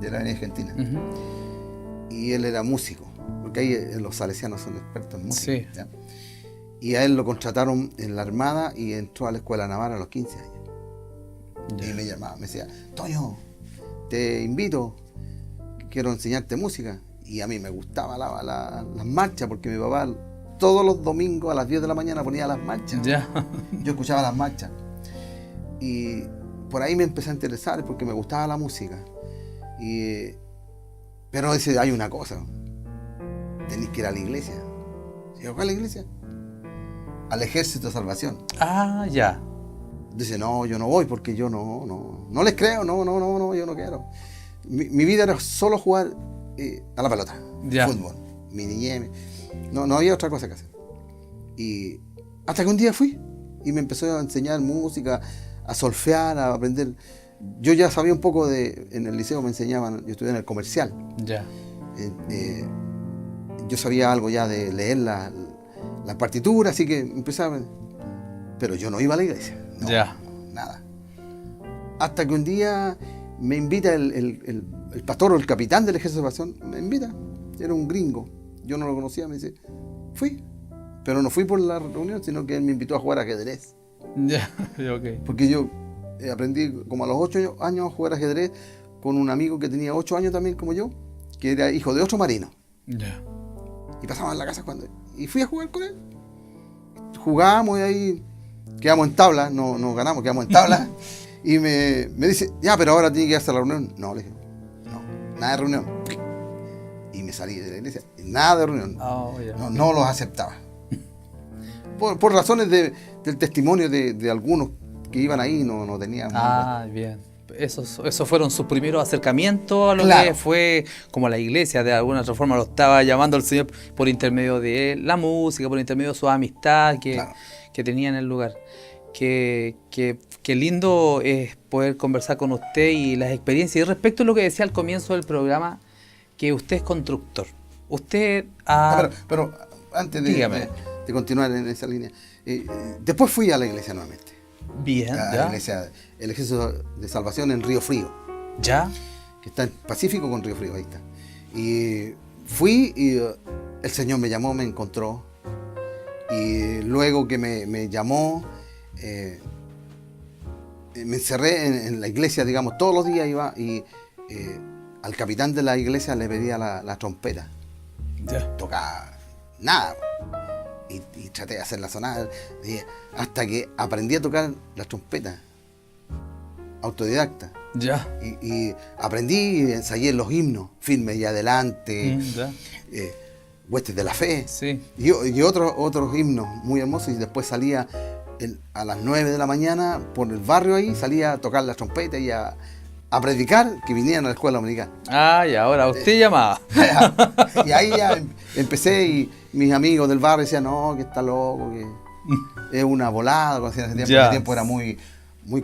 de la Avenida Argentina, Uh-huh. y él era músico, porque ahí los salesianos son expertos en música. Sí. ¿Ya? Y a él lo contrataron en la Armada y entró a la Escuela Naval a los 15 años. Ya. Y me llamaba, me decía, Toño, te invito, quiero enseñarte música. Y a mí me gustaba las marchas, porque mi papá todos los domingos a las 10 de la mañana ponía las marchas. Ya. Yo escuchaba las marchas. Y por ahí me empecé a interesar porque me gustaba la música. Pero dice, hay una cosa, tenés que ir a la iglesia. Digo, ¿cuál es la iglesia? Al Ejército de Salvación. Ya. Dice, no, yo no voy porque yo no les creo, no, yo no quiero. Mi vida era solo jugar a la pelota, Ya. fútbol, mi niñez, no había otra cosa que hacer. Y hasta que un día fui y me empezó a enseñar música, a solfear, a aprender. Yo ya sabía un poco en el liceo me enseñaban, yo estudié en el comercial. Ya. Yo sabía algo ya de leer la partitura, así que empezaba, pero yo no iba a la iglesia. No, Ya. nada. Hasta que un día me invita el pastor o el capitán del Ejército de Salvación, me invita, era un gringo, yo no lo conocía, me dice, fui, pero no fui por la reunión, sino que él me invitó a jugar ajedrez, Ya. Ok. porque yo aprendí como a los 8 años a jugar ajedrez con un amigo que tenía 8 años también como yo, que era hijo de otro marino, Ya. y pasaba en la casa y fui a jugar con él, jugamos y ahí quedamos en tabla, no ganamos, quedamos en tabla. Y me dice, ya, pero ahora tiene que ir hasta la reunión. No, le dije, nada de reunión. Y me salí de la iglesia, nada de reunión. Oh, ya. No los aceptaba. Por razones del testimonio de algunos que iban ahí, no tenían... Ah, bien. Esos fueron sus primeros acercamientos a lo Claro. que fue como la iglesia, de alguna otra forma lo estaba llamando el Señor por intermedio de la música, por intermedio de su amistad Claro. que tenía en el lugar. Qué lindo es poder conversar con usted y las experiencias. Y respecto a lo que decía al comienzo del programa, que usted es constructor. Usted ha... Pero antes Dígame. de continuar en esa línea, después fui a la iglesia nuevamente. Bien, A la ¿ya? iglesia, el Ejército de Salvación en Río Frío, ¿Ya? que está en Pacífico con Río Frío, ahí está. Y fui y el Señor me llamó, me encontró. Y luego que me llamó, me encerré en la iglesia, digamos, todos los días iba y al capitán de la iglesia le pedía la trompeta. Ya. Tocaba nada. Y traté de hacerla sonar, hasta que aprendí a tocar la trompeta, autodidacta. ¿Ya? Y aprendí y ensayé los himnos, Firme y Adelante, ¿Ya? Huestes de la Fe, Sí. y otros himnos muy hermosos. Y después salía a las 9 de la mañana por el barrio ahí, salía a tocar la trompeta y a predicar, que vinieran a la escuela dominical. Ah, y ahora usted llamaba. Y ahí ya empecé y mis amigos del barrio decían, no, que está loco, que es una volada. Cuando hacía ese tiempo, Ya. ese tiempo era muy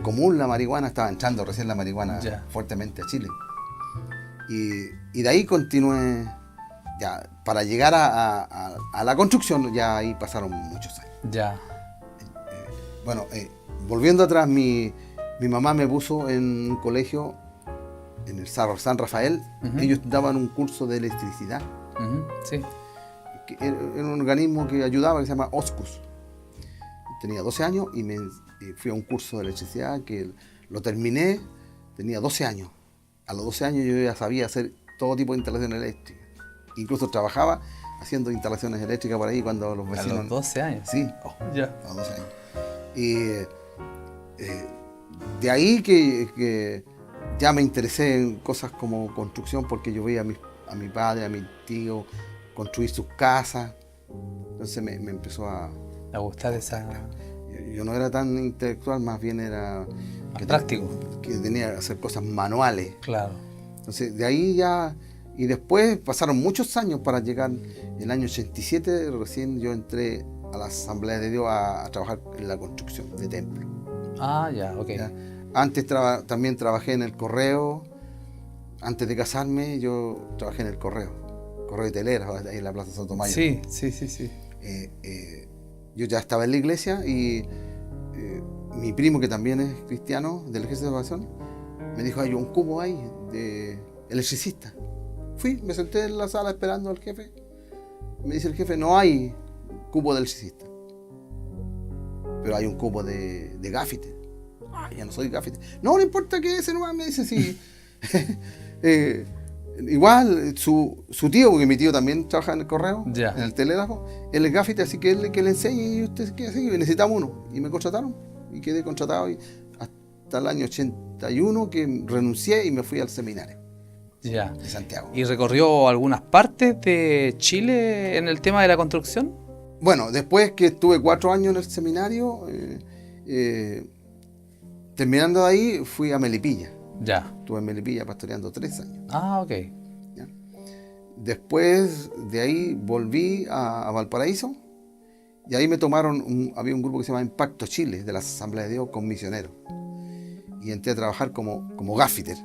común la marihuana, estaba entrando recién la marihuana Ya. fuertemente a Chile. Y de ahí continué, ya, para llegar a la construcción, ya ahí pasaron muchos años. Ya. Bueno, volviendo atrás, mi mamá me puso en un colegio, en el San Rafael. Ujú. Ellos daban un curso de electricidad, Ujú, sí. que era un organismo que ayudaba, que se llama OSCUS. Tenía 12 años y fui a un curso de electricidad que lo terminé, tenía 12 años. A los 12 años yo ya sabía hacer todo tipo de instalaciones eléctricas. Incluso trabajaba haciendo instalaciones eléctricas por ahí cuando los A vecinos... los 12 años. Sí, Oh, ya. a los 12 años. Y de ahí que ya me interesé en cosas como construcción, porque yo veía a mi padre, a mi tío construir sus casas. Entonces me empezó a gustar esa... Yo no era tan intelectual, más bien era... Más práctico. Que tenía que hacer cosas manuales. Claro. Entonces de ahí ya... Y después pasaron muchos años para llegar. El año 87 recién yo entré a la Asamblea de Dios a trabajar en la construcción de templos. Ah, ya, ok. ¿Ya? Antes también trabajé en el correo. Antes de casarme yo trabajé en el correo de Telera, ahí en la Plaza Sotomayor. Sí, sí, sí, sí. Yo ya estaba en la iglesia y mi primo, que también es cristiano del Ejército de Salvación, me dijo, hay un cubo ahí de electricista. Fui, me senté en la sala esperando al jefe. Me dice el jefe, no hay cubo de electricista, pero hay un cubo de gaffiter. Ah, ya no soy gaffiter. No importa que ese nomás, me dice, sí. Igual su tío, porque mi tío también trabaja en el correo, Ya. en el telégrafo, él es gaffiter, así que él que le enseñe y usted qué hace, necesitamos uno. Y me contrataron y quedé contratado hasta el año 81, que renuncié y me fui al seminario Ya. de Santiago. ¿Y recorrió algunas partes de Chile en el tema de la construcción? Bueno, después que estuve 4 años en el seminario, terminando de ahí fui a Melipilla. Ya. Estuve en Melipilla pastoreando 3 años. Ah, ok. ¿Ya? Después de ahí volví a Valparaíso y ahí me tomaron, había un grupo que se llama Impacto Chile, de la Asamblea de Dios con misioneros. Y entré a trabajar como gaffiter.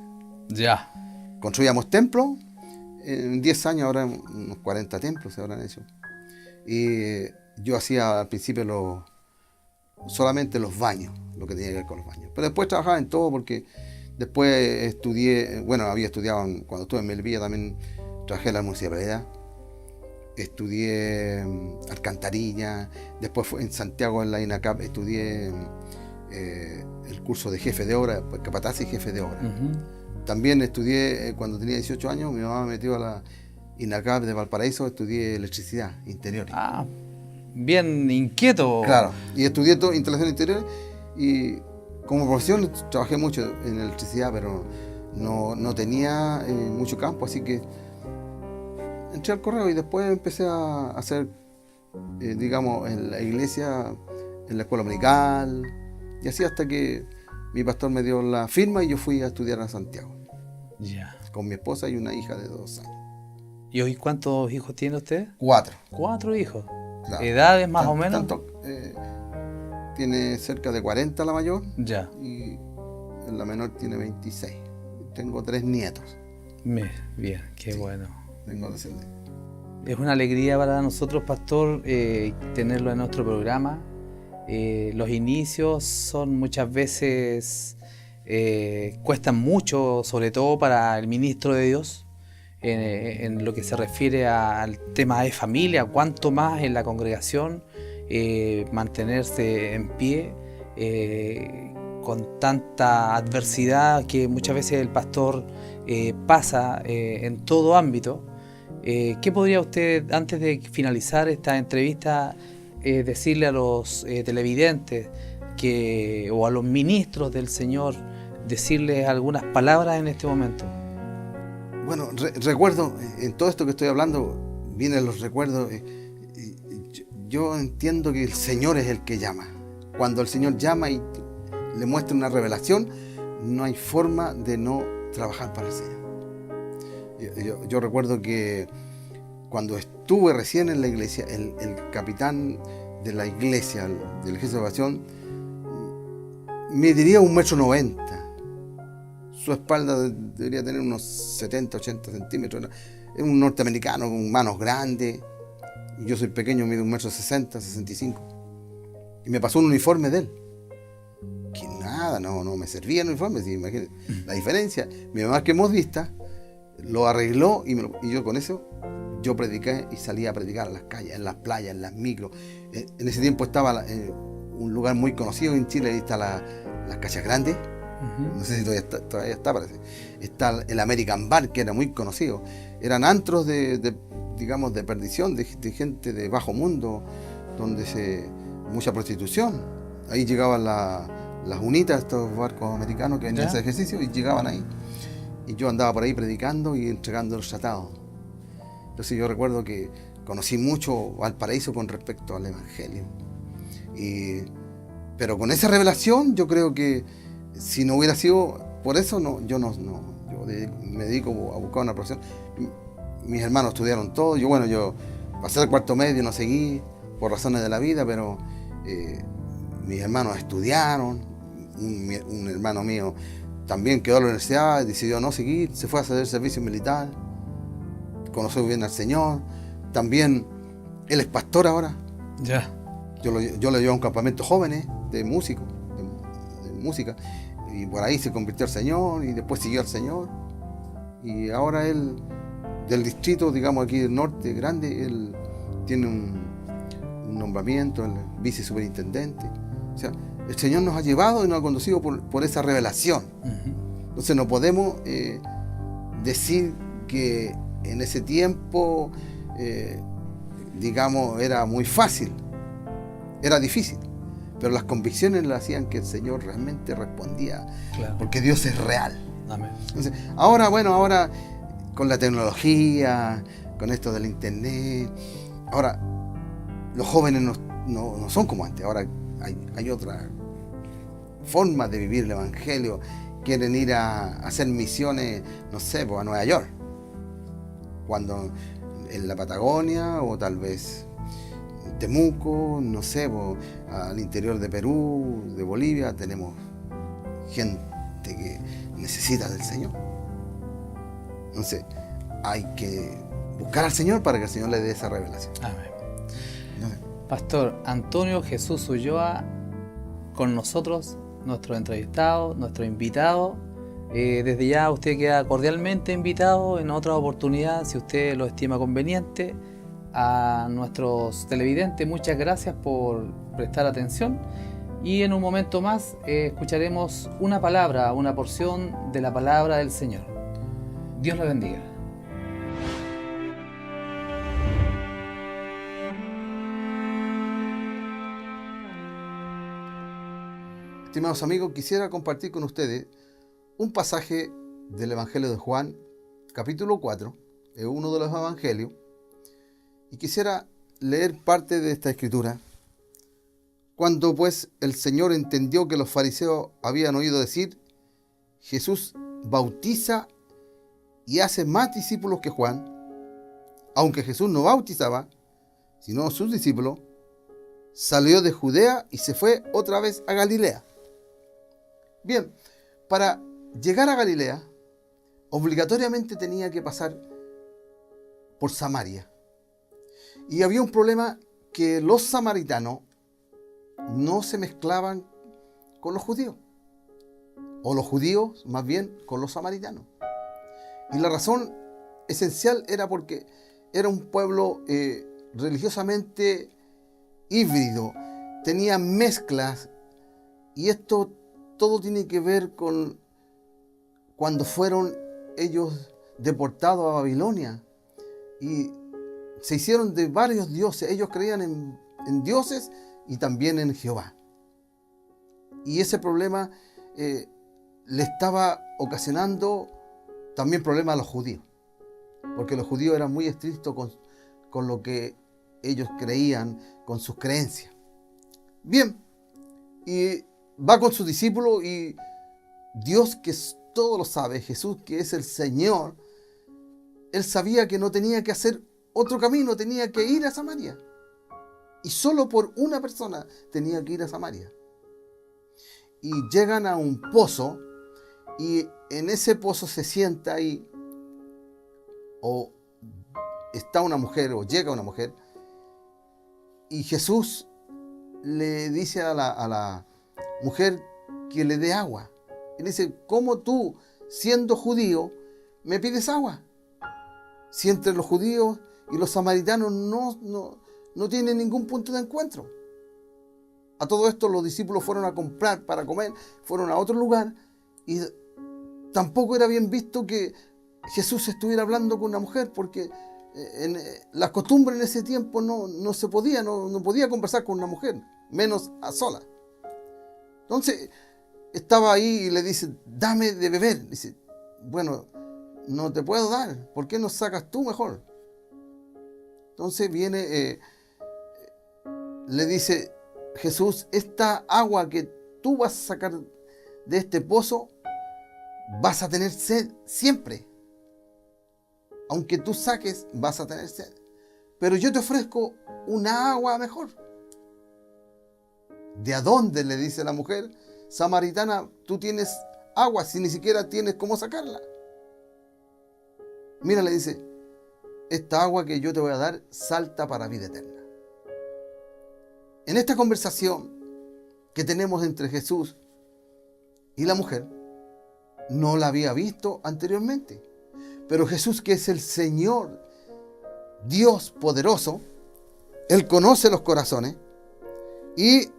Ya. Construíamos templos, en 10 años ahora unos 40 templos se habrán hecho. Y yo hacía al principio solamente los baños, lo que tenía que ver con los baños. Pero después trabajaba en todo, porque después estudié, bueno, había estudiado, cuando estuve en Melipilla también trabajé en la municipalidad. Estudié alcantarilla, después en Santiago en la INACAP estudié el curso de jefe de obra, capataz y jefe de obra. Ujú. También estudié, cuando tenía 18 años, mi mamá me metió a la INACAP de Valparaíso, estudié electricidad interiores. Ah, bien inquieto. Claro, y estudié instalación interiores y como profesión trabajé mucho en electricidad, pero no tenía mucho campo, así que entré al correo y después empecé a hacer, digamos, en la iglesia, en la escuela dominical, y así hasta que mi pastor me dio la firma y yo fui a estudiar a Santiago, Ya. con mi esposa y una hija de 2 años. ¿Y hoy cuántos hijos tiene usted? 4. 4 hijos. Claro. ¿Edades más o menos? Tiene cerca de 40 la mayor Ya. y la menor tiene 26. Tengo 3 nietos. Bien, qué Sí. bueno. Tengo descendencia. Es una alegría para nosotros, pastor, tenerlo en nuestro programa. Los inicios son muchas veces, cuestan mucho, sobre todo para el ministro de Dios, en lo que se refiere al tema de familia, cuanto más en la congregación, mantenerse en pie con tanta adversidad que muchas veces el pastor pasa en todo ámbito. ¿Qué podría usted, antes de finalizar esta entrevista, decirle a los televidentes o a los ministros del Señor, decirles algunas palabras en este momento? Bueno, recuerdo, en todo esto que estoy hablando, vienen los recuerdos. Yo entiendo que el Señor es el que llama. Cuando el Señor llama y le muestra una revelación, no hay forma de no trabajar para el Señor. Yo recuerdo que cuando estuve recién en la iglesia, el capitán de la iglesia, del ejército de salvación, mediría 1,90 m. Su espalda debería tener unos 70, 80 centímetros. Es un norteamericano con manos grandes. Yo soy pequeño, mido 1,60 m, 65. Y me pasó un uniforme de él. Que nada, no me servía el uniforme. ¿Sí? Imagínate la diferencia. Mi mamá, que es modista, lo arregló y yo con eso, yo prediqué y salía a predicar en las calles, en las playas, en las micros. En ese tiempo estaba un lugar muy conocido en Chile, ahí está las Cachas Grandes. No sé si todavía está, parece. Está el American Bar, que era muy conocido. Eran antros digamos, de perdición, de gente de bajo mundo, donde mucha prostitución. Ahí llegaban las unitas, estos barcos americanos que venían a hacer ejercicio, y llegaban ahí. Y yo andaba por ahí predicando y entregando los tratados. Entonces yo recuerdo que conocí mucho Valparaíso con respecto al Evangelio. Pero con esa revelación, yo creo que si no hubiera sido por eso, yo me dedico a buscar una profesión. Mis hermanos estudiaron todo. Yo pasé el cuarto medio, no seguí por razones de la vida, pero mis hermanos estudiaron. Un hermano mío también quedó en la universidad, decidió no seguir, se fue a hacer servicio militar, conoció bien al Señor. También él es pastor ahora. Ya. Yo lo llevo a un campamento jóvenes de músicos, de música, y por ahí se convirtió al Señor y después siguió al Señor. Y ahora él, del distrito, digamos aquí del norte grande, él tiene un nombramiento, el vice superintendente. O sea, el Señor nos ha llevado y nos ha conducido por esa revelación. Entonces no podemos decir que en ese tiempo, digamos, era muy fácil. Era difícil, pero las convicciones le hacían que el Señor realmente respondía, claro, porque Dios es real. Amén. Entonces, ahora con la tecnología, con esto del internet, ahora los jóvenes no son como antes. Ahora hay otra forma de vivir el Evangelio. Quieren ir a hacer misiones, no sé, a Nueva York, cuando en la Patagonia o tal vez Temuco, no sé, al interior de Perú, de Bolivia, tenemos gente que necesita del Señor. Entonces, hay que buscar al Señor para que el Señor le dé esa revelación. Amén. Pastor Antonio Jesús Ulloa, con nosotros, nuestro entrevistado, nuestro invitado. Desde ya usted queda cordialmente invitado en otra oportunidad, si usted lo estima conveniente. A nuestros televidentes, muchas gracias por prestar atención, y en un momento más escucharemos una palabra, una porción de la palabra del Señor. Dios le bendiga. Estimados amigos, quisiera compartir con ustedes un pasaje del Evangelio de Juan, capítulo 4, es uno de los evangelios, y quisiera leer parte de esta escritura. Cuando pues el Señor entendió que los fariseos habían oído decir: Jesús bautiza y hace más discípulos que Juan, aunque Jesús no bautizaba, sino sus discípulos, salió de Judea y se fue otra vez a Galilea. Bien, para llegar a Galilea, obligatoriamente tenía que pasar por Samaria. Y había un problema, que los samaritanos no se mezclaban con los judíos, o los judíos más bien con los samaritanos. Y la razón esencial era porque era un pueblo religiosamente híbrido, tenía mezclas, y esto todo tiene que ver con cuando fueron ellos deportados a Babilonia y se hicieron de varios dioses. Ellos creían en dioses y también en Jehová. Y ese problema le estaba ocasionando también problemas a los judíos, porque los judíos eran muy estrictos con lo que ellos creían, con sus creencias. Bien, y va con sus discípulos, y Dios, que todo lo sabe, Jesús, que es el Señor, Él sabía que no tenía que hacer otro camino, tenía que ir a Samaria. Y solo por una persona tenía que ir a Samaria. Y llegan a un pozo, y en ese pozo se sienta ahí, o está una mujer, o llega una mujer, y Jesús le dice a la mujer que le dé agua. Y le dice: ¿cómo tú, siendo judío, me pides agua? Si entre los judíos y los samaritanos no tienen ningún punto de encuentro. A todo esto los discípulos fueron a comprar para comer, fueron a otro lugar, y tampoco era bien visto que Jesús estuviera hablando con una mujer, porque la costumbre en ese tiempo no se podía, no podía conversar con una mujer, menos a solas. Entonces estaba ahí y le dice: dame de beber. Dice: bueno, no te puedo dar, ¿por qué no sacas tú mejor? Entonces viene, le dice Jesús: esta agua que tú vas a sacar de este pozo, vas a tener sed siempre. Aunque tú saques, vas a tener sed. Pero yo te ofrezco una agua mejor. ¿De a dónde? Le dice la mujer samaritana: tú tienes agua si ni siquiera tienes cómo sacarla. Mira, le dice: esta agua que yo te voy a dar salta para vida eterna. En esta conversación que tenemos entre Jesús y la mujer, no la había visto anteriormente. Pero Jesús, que es el Señor, Dios poderoso, Él conoce los corazones. Y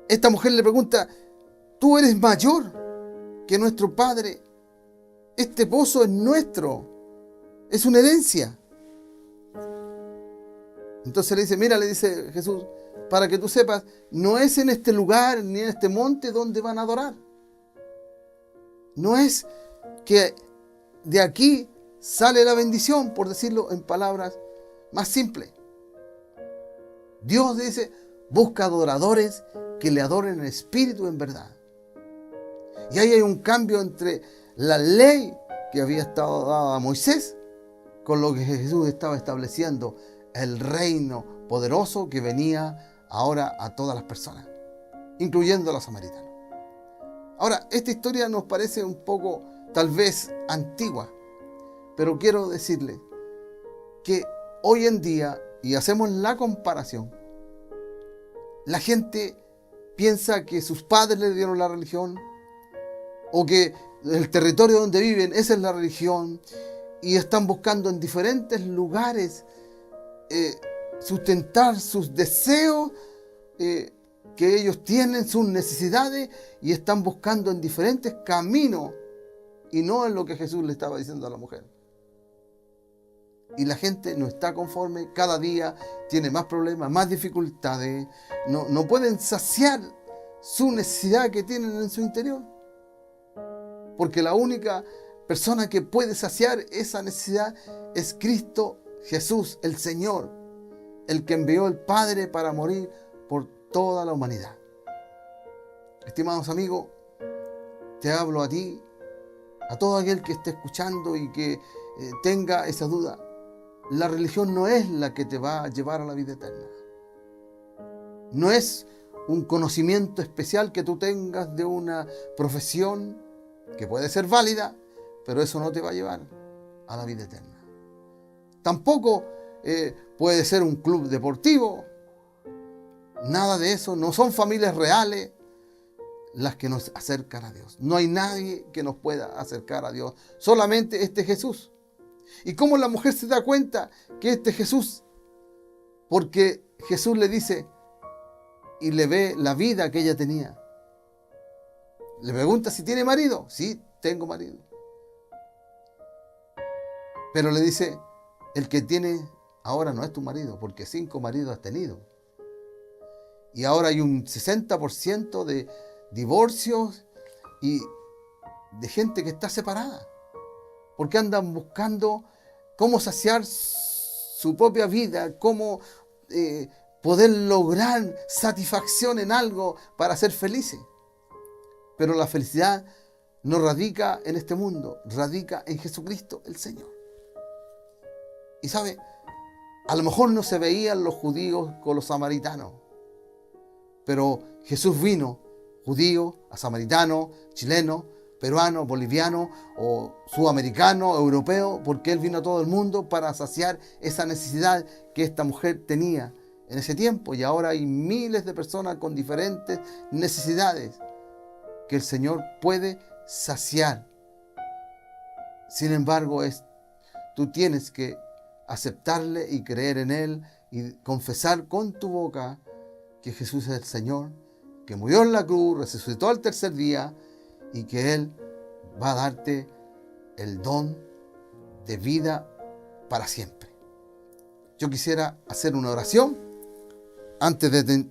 esta mujer le pregunta: tú eres mayor que nuestro padre. Este pozo es nuestro. Es una herencia. Entonces le dice: mira, le dice Jesús, para que tú sepas, no es en este lugar ni en este monte donde van a adorar. No es que de aquí sale la bendición, por decirlo en palabras más simples. Dios dice: busca adoradores que le adoren en espíritu y en verdad. Y ahí hay un cambio entre la ley que había estado dada a Moisés con lo que Jesús estaba estableciendo, el reino poderoso que venía ahora a todas las personas, incluyendo a los samaritanos. Ahora, esta historia nos parece un poco, tal vez, antigua, pero quiero decirle que hoy en día, y hacemos la comparación, la gente piensa que sus padres le dieron la religión, o que el territorio donde viven, esa es la religión, y están buscando en diferentes lugares sustentar sus deseos que ellos tienen, sus necesidades, y están buscando en diferentes caminos, y no en lo que Jesús le estaba diciendo a la mujer. Y la gente no está conforme, cada día tiene más problemas, más dificultades, no pueden saciar su necesidad que tienen en su interior. porque la única persona que puede saciar esa necesidad es Cristo Jesús, el Señor, el que envió el Padre para morir por toda la humanidad. Estimados amigos, te hablo a ti, a todo aquel que esté escuchando y que tenga esa duda. La religión no es la que te va a llevar a la vida eterna. No es un conocimiento especial que tú tengas de una profesión que puede ser válida, pero eso no te va a llevar a la vida eterna. Tampoco puede ser un club deportivo. Nada de eso. No son familias reales las que nos acercan a Dios. No hay nadie que nos pueda acercar a Dios. Solamente este Jesús. ¿Y cómo la mujer se da cuenta que este Jesús? Porque Jesús le dice y le ve la vida que ella tenía. Le pregunta si tiene marido. Sí, tengo marido. Pero le dice, el que tiene ahora no es tu marido, porque 5 maridos has tenido. Y ahora hay un 60% de divorcios y de gente que está separada. Porque andan buscando cómo saciar su propia vida, cómo poder lograr satisfacción en algo para ser felices. Pero la felicidad no radica en este mundo, radica en Jesucristo el Señor. Y sabe, a lo mejor no se veían los judíos con los samaritanos, pero Jesús vino, judío, a samaritano, chileno, peruano, boliviano o sudamericano, europeo, porque Él vino a todo el mundo para saciar esa necesidad que esta mujer tenía en ese tiempo. Y ahora hay miles de personas con diferentes necesidades que el Señor puede saciar. Sin embargo, tú tienes que aceptarle y creer en Él y confesar con tu boca que Jesús es el Señor, que murió en la cruz, resucitó al tercer día y que Él va a darte el don de vida para siempre. Yo quisiera hacer una oración. Antes de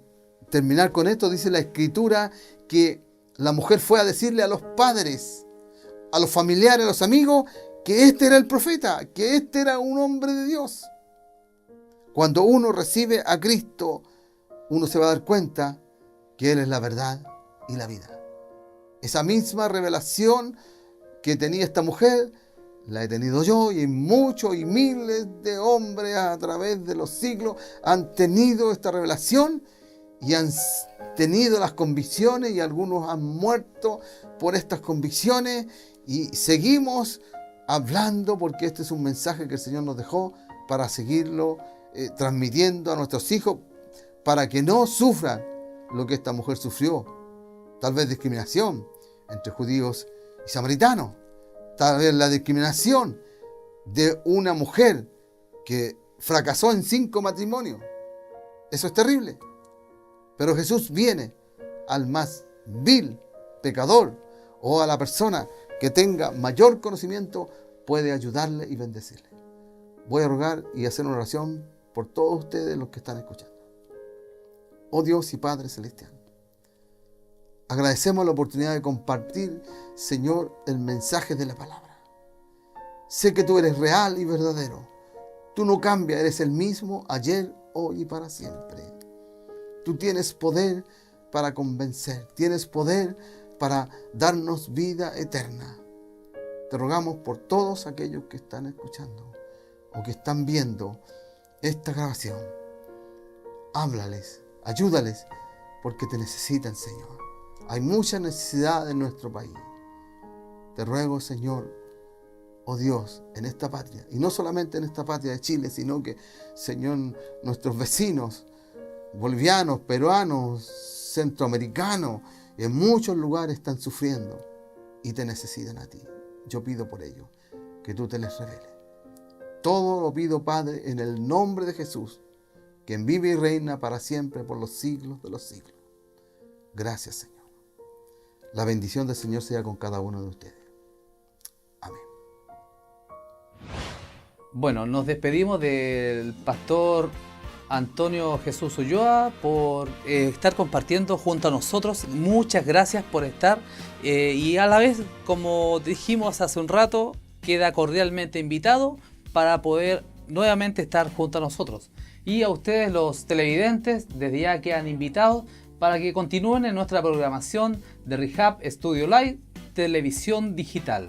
terminar con esto, dice la Escritura que la mujer fue a decirle a los padres, a los familiares, a los amigos, que este era el profeta, que este era un hombre de Dios. Cuando uno recibe a Cristo, uno se va a dar cuenta que Él es la verdad y la vida. Esa misma revelación que tenía esta mujer, la he tenido yo y muchos y miles de hombres a través de los siglos han tenido esta revelación y han tenido las convicciones y algunos han muerto por estas convicciones y seguimos hablando porque este es un mensaje que el Señor nos dejó para seguirlo transmitiendo a nuestros hijos para que no sufran lo que esta mujer sufrió. Tal vez discriminación entre judíos y samaritanos. Tal vez la discriminación de una mujer que fracasó en 5 matrimonios. Eso es terrible. Pero Jesús viene al más vil pecador o a la persona que tenga mayor conocimiento, puede ayudarle y bendecirle. Voy a rogar y hacer una oración por todos ustedes los que están escuchando. Oh Dios y Padre Celestial, agradecemos la oportunidad de compartir, Señor, el mensaje de la palabra. Sé que tú eres real y verdadero. Tú no cambias, eres el mismo ayer, hoy y para siempre. Tú tienes poder para convencer, tienes poder para darnos vida eterna. Te rogamos por todos aquellos que están escuchando o que están viendo esta grabación. Háblales, ayúdales, porque te necesitan, Señor. Hay mucha necesidad en nuestro país. Te ruego, Señor, oh Dios, en esta patria, y no solamente en esta patria de Chile, sino que, Señor, nuestros vecinos, bolivianos, peruanos, centroamericanos, en muchos lugares están sufriendo y te necesitan a ti. Yo pido por ello que tú te les reveles. Todo lo pido, Padre, en el nombre de Jesús, quien vive y reina para siempre por los siglos de los siglos. Gracias, Señor. La bendición del Señor sea con cada uno de ustedes. Amén. Bueno, nos despedimos del pastor Antonio Jesús Ulloa, por estar compartiendo junto a nosotros. Muchas gracias por estar y a la vez, como dijimos hace un rato, queda cordialmente invitado para poder nuevamente estar junto a nosotros. Y a ustedes, los televidentes, desde ya quedan invitados para que continúen en nuestra programación de Rehab Studio Live Televisión Digital.